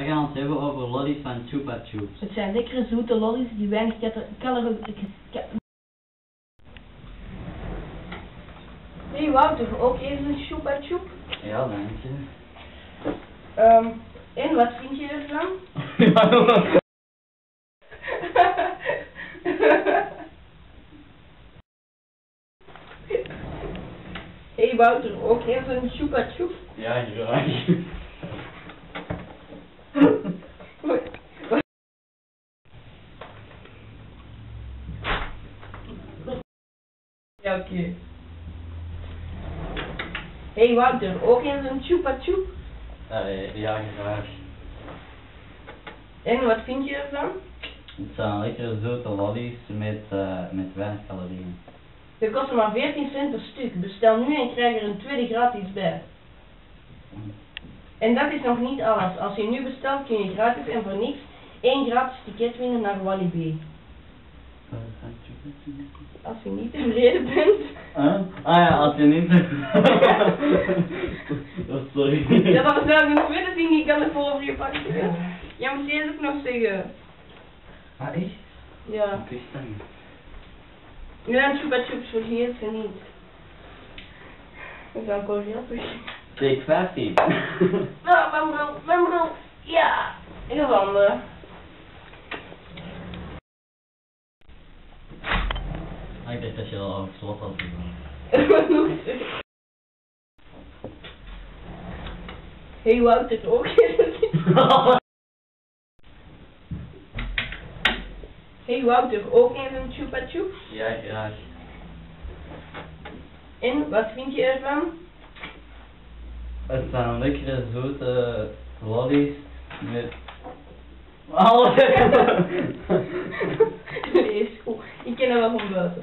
gaan het hebben over lollies van Chupa Chups. Het zijn lekkere zoete lollies die weinig calorieën. Hey Wouter, ook even een Chupa Chup? Ja, dank je. En wat vind je ervan? Hey Wouter, ook even een Chupa Chup? Ja, graag. Ja, oké. Hey Wouter, ook eens een Chupa Chup? Ja, graag. En wat vind je ervan? Het zijn lekkere zoete lollies met weinig calorieën. Ze kosten maar 14 cent per stuk. Bestel nu en krijg er een tweede gratis bij. En dat is nog niet alles. Als je nu bestelt kun je gratis en voor niks 1 gratis ticket winnen naar Walibi. Als je niet tevreden bent. Ah ja, als je niet... Oh, sorry. Ja, dat was wel een tweede ding die ik aan de overgepakt heb. Ja, moet je ook nog zeggen. Ah, echt? Ja. Ik wist dat niet. Ja, en Chupa Chups vergeet ze niet. Dat is wel grappig. Take 15. Nou, mijn broer. Ja. Heel ander. Ik dacht dat je al over slot had gedaan. Hey Wouter, ook even. Hey Wouter, ook even een Chupa Chup? Ja, graag. En wat vind je ervan? Het zijn lekkere zoete lollies met... Alles! Nee, is goed. Ik ken hem wel van buiten.